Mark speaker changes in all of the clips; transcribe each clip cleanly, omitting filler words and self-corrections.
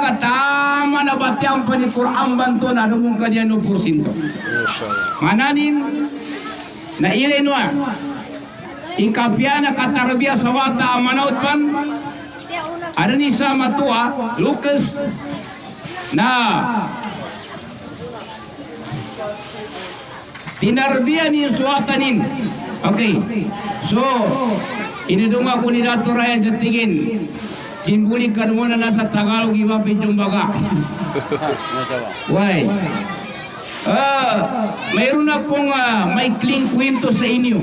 Speaker 1: katama na batyang panikurang banto na rumong kanya no porsinto. Mananin na irenwa ikapya na katarbiya sa wata manaut pan ada ni sa matua Lucas na tinarbiya ni suwatanin. Okay, so inidong ako ni Dato Ryan sa tingin Cimbuli ka muna na sa Tagalog iba pichumbaga. Why? Mayroon akong maikling kwento sa inyo.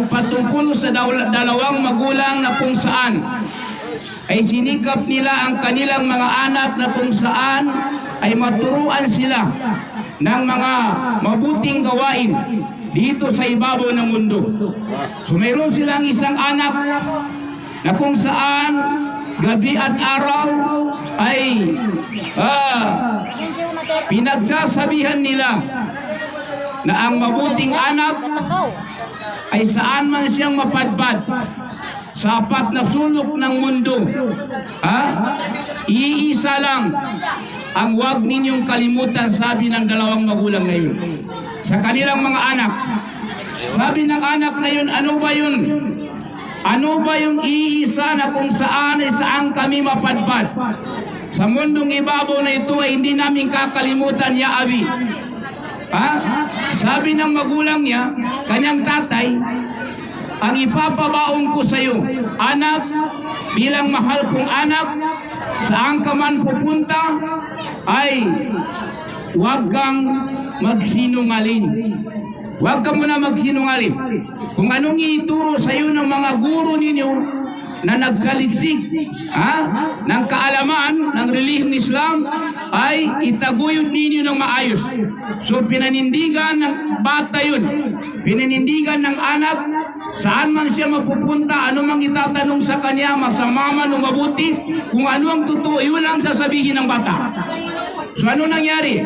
Speaker 1: Patungkol sa dalawang magulang na kung saan ay sinikap nila ang kanilang mga anak na kung saan ay maturuan sila ng mga mabuting gawain dito sa ibabaw ng mundo. So mayroon silang isang anak na kung saan gabi at araw ay pinagsasabihan nila na ang mabuting anak ay saan man siyang mapadpad sa apat na sulok ng mundo. Iisa lang ang huwag ninyong kalimutan, sabi ng dalawang magulang na yun sa kanilang mga anak. Sabi ng anak na yun, ano ba yun? Ano ba yung iisa na kung saan ay saan kami mapadpad? Sa mundong ibabaw na ito ay hindi namin kakalimutan, ya Abi. Sabi ng magulang niya, kanyang tatay, ang ipapabaon ko sa iyo, anak, bilang mahal kong anak, saan ka man pupunta, ay huwag kang magsinungaling. Huwag ka muna magsinungaling. Kung anong ituro sa iyo ng mga guro ninyo na nagsaliksik ng kaalaman ng relihiyong Islam, ay itaguyod ninyo ng maayos. So pinanindigan ng bata yun, pinanindigan ng anak, saan man siya mapupunta, ano mang itatanong sa kanya, masama man o mabuti, kung ano ang totoo, yun ang sasabihin ng bata. So ano nangyari?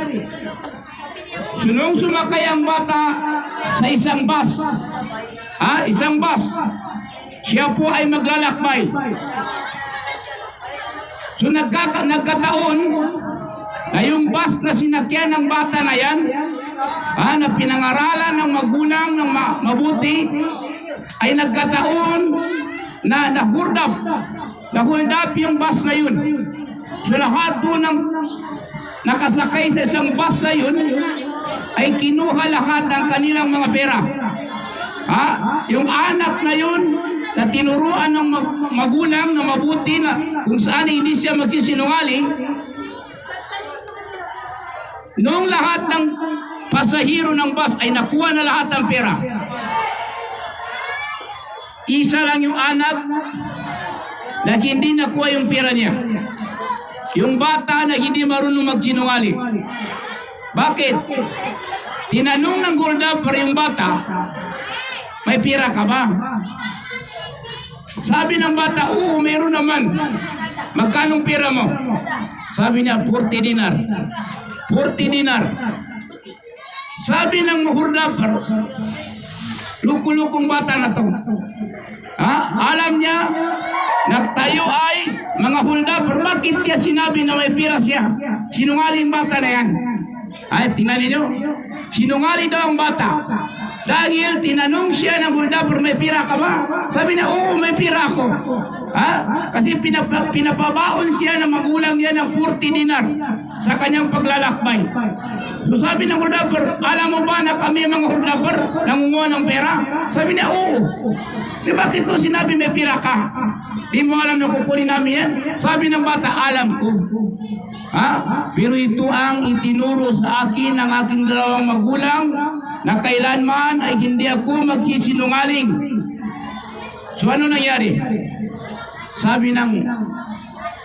Speaker 1: Sunong sumakay ang bata sa isang bus. Isang bus. Siya po ay maglalakbay. So nagkataon na yung bus na sinakyan ng bata na yan, na pinangaralan ng magulang ng mabuti, ay nagkataon na hold up yung bus na yun. So lahat po ng nakasakay sa isang bus na yun ay kinuha lahat ng kanilang mga pera. Yung anak na yun na tinuruan ng magulang na mabuti na kung saan hindi siya magsisinungaling, noong lahat ng pasahero ng bus ay nakuha na lahat ng pera, isa lang yung anak na hindi nakuha yung pera niya. Yung bata na hindi marunong magsinungaling. Bakit? Tinanong ng goldapper yung bata, may pera ka ba? Sabi ng bata, oo, meron naman. Magkanong pera mo? Sabi niya, 40 dinar. 40 dinar. Sabi ng goldapper, lukulukong bata na to. Alam niya, nagtayo ay mga holdapper. Bakit niya sinabi na may pera siya? Sinungaling bata na yan. Tingnan ninyo, sinungaling daw ang bata. Dahil tinanong siya ng holdapper, may pira ka ba? Sabi niya, oo, may pira ako. Kasi pinapabaon siya ng magulang niya ng 40 dinar sa kanyang paglalakbay. So sabi ng holdapper, alam mo ba na kami mga holdapper nangunguha ng pera? Sabi niya, oo. Di bakit mo sinabi may pira ka? Di mo alam na kukunin namin yan? Sabi ng bata, alam ko. Pero ito ang itinuro sa akin ng aking dalawang magulang na kailanman ay hindi ako magsisinungaling. So ano nangyari? Sabi ng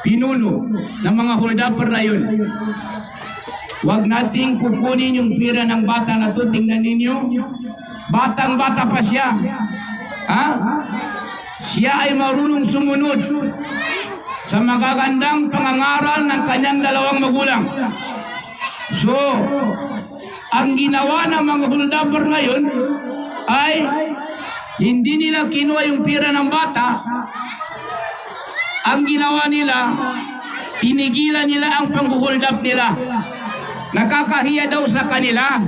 Speaker 1: pinuno ng mga holdapper na yun, huwag nating kukunin yung pira ng bata na to. Tingnan ninyo, batang-bata pa siya. Siya ay marunong sumunod sa magagandang pangangaral ng kanyang dalawang magulang. So, ang ginawa ng mga holdapper ngayon ay hindi nila kinuha yung pira ng bata. Ang ginawa nila, tinigilan nila ang pang-hold up nila. Nakakahiya daw sa kanila.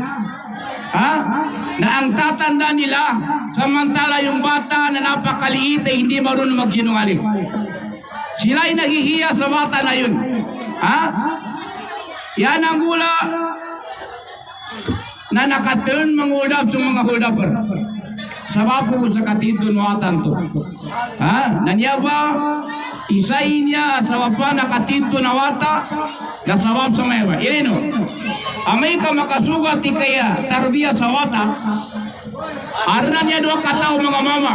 Speaker 1: Na ang tatanda nila, samantala yung bata na napakaliit ay hindi marunong magsinungaling. Sila ay nahihiya sa bata na yun. Yan ang gula na nakaturn mga hold up sa mga hold upper. Sabab po sa katidon watan to. Nanyaba, isay niya sa wapa nakatidto na wata, na sabab sa mayaba. Ireno, amay ka makasugat ti kaya tarbiya sa wata, arna niya doon katao mga mama.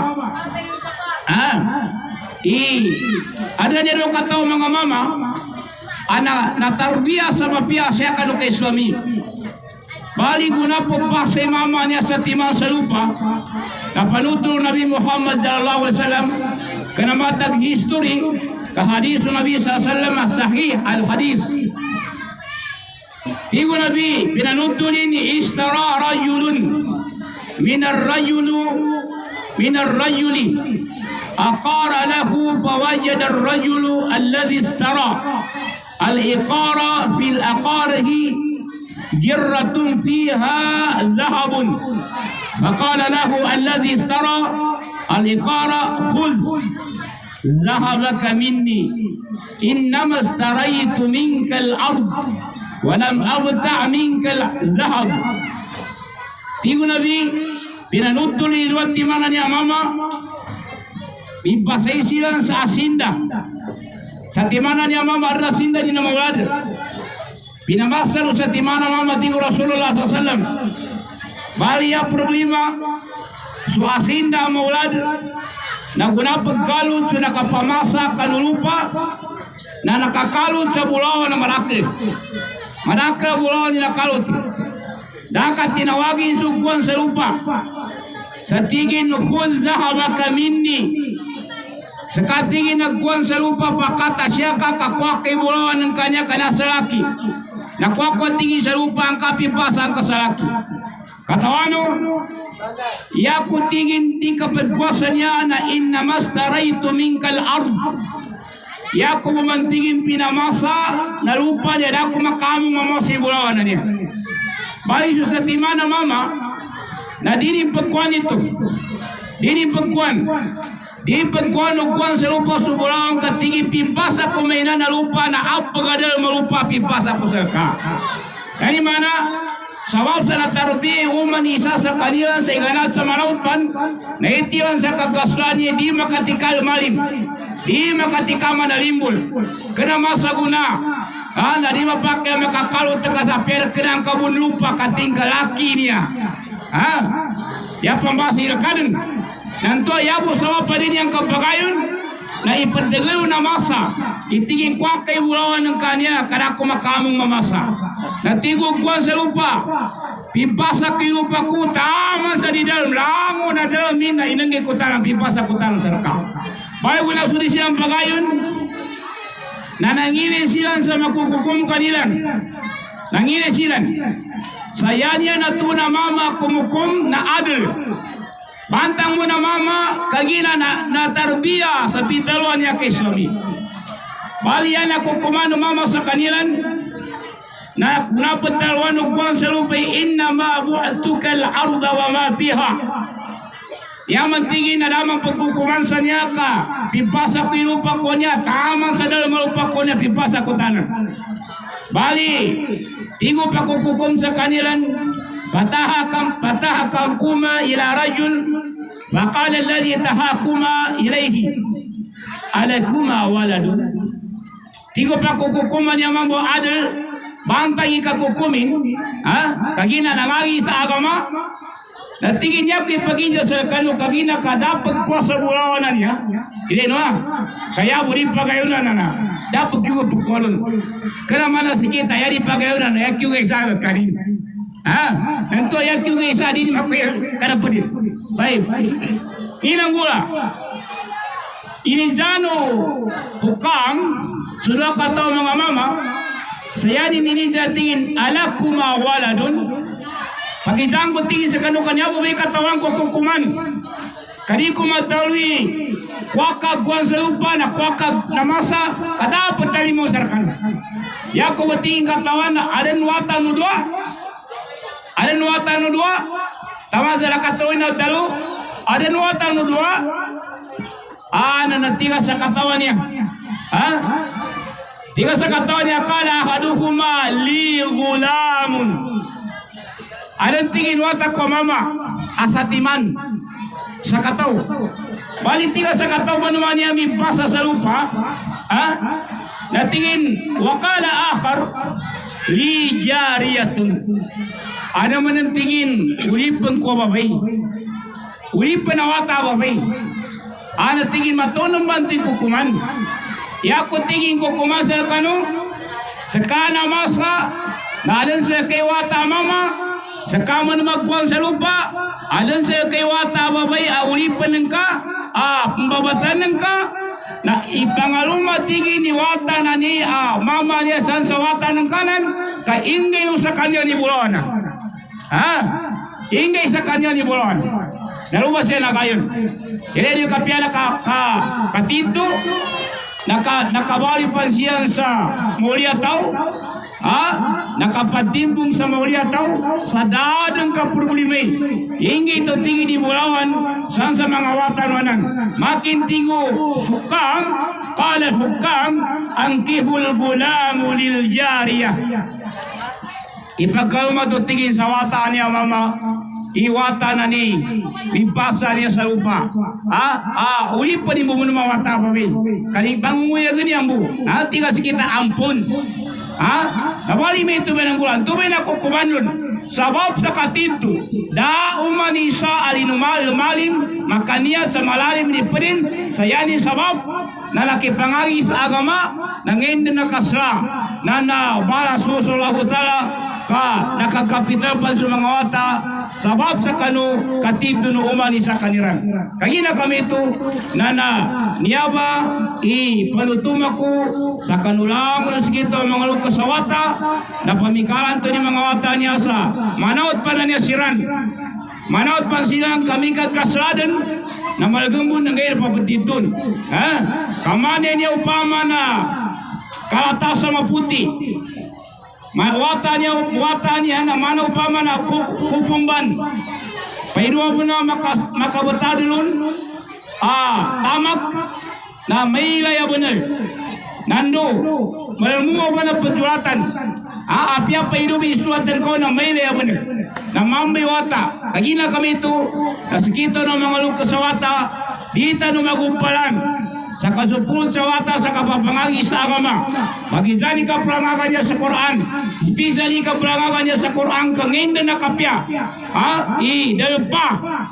Speaker 1: Arna niya doon katao mga mama, na tarbiya sa mapia siya kano kay suami. Bali guna po pa sa mama niya sa timang sa lupa, napanutol Nabi Muhammad sallallahu alaihi wasallam kanamatag history kahadiso Nabi sallallahu alaihi wasallam sahih al-hadis. Tigo Nabi pinanutulin ni istara rajulun min ar-rajuli aqara lahu fawajada ar-rajulu alladhi istara al-iqara fil aqarihi جرة فيها ذهب فقال له الذي اشترى الإقارة خذ ذهبك مني إنما اشتريت منك الأرض ولم أبتع منك الذهب. Tigo Nabi pinanutol ni Luwat Timanan ni Mama, ipasay sila sa asinda sa Timanan ni Mama arna asinda ni namawad. Pinamasal sa timana mama tingo Rasulullah SAW. Bali ya problema su asinda maulad na gunapagkalod sa nakapamasa kanulupa na nakakalod sa bulawan ng marakil. Manaka bulawan nila kalod. Dakat tinawagin sukuan sa lupa. Sa tigin nukul zahabaka minni. Sa katingin nagkuhan sa lupa pakata siya kakakwak kay bulawan ng kanya kanasalaki. Nakwakwa tingin sa lupa ang kapipasa ang kasalaki. Katawano, yaku tingin di kapagkwasa niya na innamastaraytu minkal ard. Yaku mamantingin pinamasa na lupa niya na ako makamong mamasa ibulawan na niya. Bali sa timana mama, na dinin pagkuhan ito. Dinin pagkuhan. Di pagkuhan sa lupa subulawang katingin pipasa ko may na lupa na apagadal malupa pipasa ko sa ka. Kani mana sabab sa natarbi uman isa sa kanila sa iganat sa manautpan na itiwan sa kagaslan niya di makatikal malim, di makatikama na limbol kena masaguna na di mapakya makakalot ka sa perkenang kabun lupa kating kalaki niya ya pambasir kadun. Nanto yabo sama pa din yang kapagayon na ipadagalo na masa itiging kwa kay bulawan ng kanya kada ko makamong mamasa natigog kwa sa lupa pipasa kay lupa ko tama sa didal lango na dalmin na inangge ko tanang pipasa ko tanang sa raka bayo wala sudi silang pagayon na nangili silang sa makukukum kanilang nangili silang sayanya na tuna mama kumukum na adil. Bantang mo na mama, kagina na tarbiya sa pitalwan niya kay suami. Bali yan ako kumano mama sa kanilan, na napatalwan o kuwan sa lupay, inna mabu'atuka al-arda wa ma biha. Yaman tingin na lamang pagkukumansa niya ka, pipasa ko yung lupa ko niya, tamang sa dalam lupa ko niya, pipasa ko tanan. Bali, tingo pa kukukum sa kanilan, fatahakuma ila rajul faqala alladhi tahakuma ilayhi alakuma waladun. Tigo pa kukukuma niya mambo adil bantay ikakukumin kagina namagi sa agama na tingin niya pagpagin sa kano kagina kadapag kwa sa bulawanan niya hindi no kaya buri pagayunan na dapat kiwa pagkwalon kana mana sikita yari pagayunan na yakiwa isa kanin Ento yang juga isa din makuya kada pudin. Baik. Inang gula. Ini jano hukam sudah kata mga mama. Saya ini jatingin alakuma waladun. Pagi jangko tingin sa kanukan niya, may katawan ko kukuman. Kadi ko matalwi kuakag kuan sa lupa na kuakag na masa kada patali mo sarkan. Ya ko bating katawan na adan wata no dua. Adan wata no dua. Tama sa lakatoy na talo. Adan wata no dua. Nanatiga sa katawan niya. Ha? Tiga sa katawan niya kala ahaduhuma li gulamun. Adan tingin wata ko mama asatiman sa kataw. Bali tiga sa kataw manuman niya mibasa sa lupa. Ha? Natingin wakala akhar li jariyatun. Ano man ang tingin ulipan ko babay. Ulipan na wata babay. Tingin matunong banting kukuman. Yako tingin kukuman sa kano. Sa kana masa. Nalan sa kay wata mama. Sa kaman magkuang sa lupa. Alan sa kay wata babay. Ulipan ng ka. Pambabatan ng ka. Na ipangaluma tingin ni wata na ni mama niya san sa wata ng kanan. Kaingay nung sa kanya ni Bulan. Ha? Ingay sa kanya ni Bulan. Narubas siya na gayon. Kaya yung kapiyala katito, nakabali pa siya sa mulia tao, nakapatimbong sa mulia tao, sa dadang kaproblemay. Ingay ito tingin ni Bulawan, saan sa mga watananan. Makintingo hukam, kalat hukam, ang kihul gulamu lil jariyah. Ipagkalma ito tingin sa wata niya mama, iwata na ni bibasa niya sa lupa. Uli pa ni mo muna mawata pa rin. Kaling pangunguya ganyan mo. Tiga si kita ampun. Nabali may ito ba ng gulan? Ito ba na kukumanon? Sabab sa katinto. Da umani sa alinumalim, makaniya sa malalim ni Prin, sa yanin sabab, na nakipangagi sa agama, nangayon na kasla, na bala susulahu tala, nakakapital pa sa mga wata, sabab sa kanu katibdo no umani sa kaniran. Kagina kami ito na niyaba ipanutuma ko sa kanulang na sigito mga lukas sa wata na pamikalan to ni mga wata niya sa manaot pa na niya siran. Manaot pa silang kami kagkasladan na malagambon ng gaya papatitun. Kamane niya upama na kalatasa maputi. Wata niya na mana upama na kupumban. Pairuwa mo na makabutadulun. Tamak na may ilaya benar. Nando, malumuwa ba na pagduratan? Apya pairuwa isuatan ko na may ilaya benar. Na mambay wata. Kagina kami ito, nasikito ng mga lukas sa wata, dita no magumpalan. Sa kasupul sa wata sa kapapangagi sa agama. Magizani ka perangagan niya sa Quran. Especially ka perangagan niya sa Quran kang hindi nakapya. Dalpa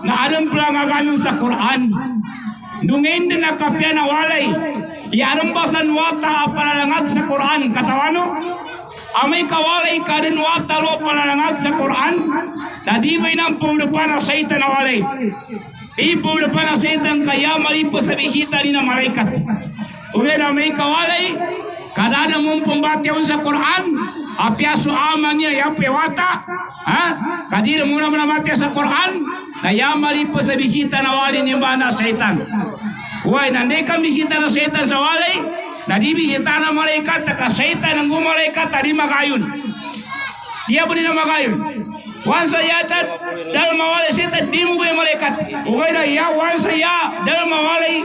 Speaker 1: na anong perangagan sa Quran. Nung hindi nakapya na walay. Iarumbasan wata palalangag sa Quran. Katawano? Amay kawalay ka din wata lo palalangag sa Quran. Nadibay ng pulupan na sa ita na walay. Ipo na pa na setang kaya malipo sa bisita ni na malaikat. Uwe na may kawalay, kadana mong pambatyaw sa Quran, apyaso amang niya yapewata, kadina muna manamatya sa Quran, kaya malipo sa bisita na wali ni bana setan. Uwe, nanday kang bisita na setan sa walay, nadi bisita na malaikat, taka setan ang gumalaikat, tadi magayon. Dia pun na magayon. Wansa yata dalam mawalay setan di mo ba yung malaikat? Okay na ya, wansa ya dalam mawalay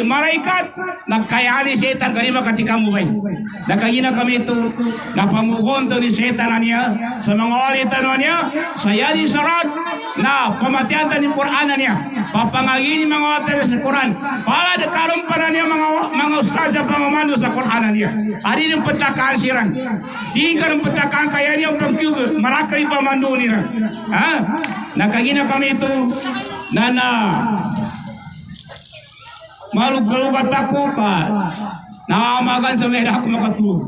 Speaker 1: malaikat nagkayali setan kanima katika mo ba? Nakagina kami ito napangukonto ni setan na niya sa mga walitan na niya sa yani sarat na pamatiyatan ni Quran na niya papangagin ni mga watan sa Quran para dekarong pa na niya mga ustaz sa pamamano sa Quran na niya. Adi ng patakaan siran di ka ng patakaan kaya niya pagkyug marakali pamando nila. Nakagina kami ito na malug-lugat ako ka nakamagan sa mera ako makatulog.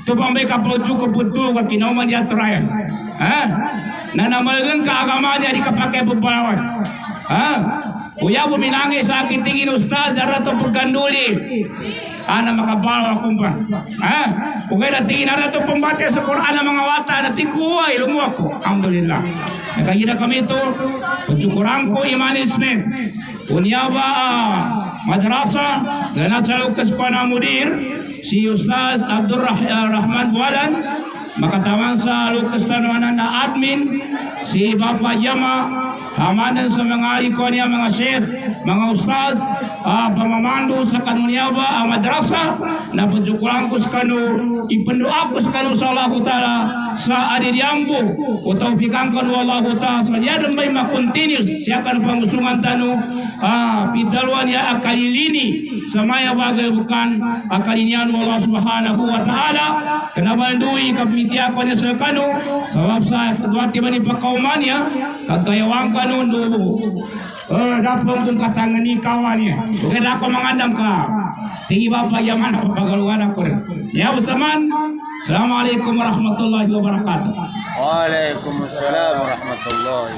Speaker 1: Ito pa may kapaudsyo ko puto at kinauman niya turayan. Na namalagang kaagama niya di kapake pagpalawan. Kuya buminangay sa akin tingin ustaz dara to pagkanduli. Na makabalaw akong pa. Kung kaya tingin na to pambate sa Quran ng mga wata na tikuway lumuwak ko. Alhamdulillah. Nakagina kami ito. Pagsukuran ko i-management. Unya ba madrasa dan sa kaskuana mudir si Ustaz Abdul Rahman Bualan, makatawan sa lukas tanuanan na admin si Bapak Yama, amanan sa mga ikon niya, mga sheikh, mga ustaz, pamamandu sa kanunyaba ang madrasa, na panjukulang ko sa kanu, ipandoa ko sa kanu sa Allah Ta'ala sa adidiyambo, o taufikan kanu Allah Ta'ala sa kanya may makontinuous siya kan pangusungan tanu, pidalwan niya akalilini sa maya bagay bukan akalinian Allah Subhanahu wa Ta'ala, kanabandui kapitiya ko niya sa kanu, sabab sa kadwati ba ni pagkauman niya, kagkayawang kanu do dapong kung katangan ni kawan niya. Bukan ako mengandam ka. Tinggi Bapak Yaman apa pagaluan aku. Ya bersamaan. Assalamualaikum warahmatullahi wabarakatuh.
Speaker 2: Waalaikumsalam warahmatullahi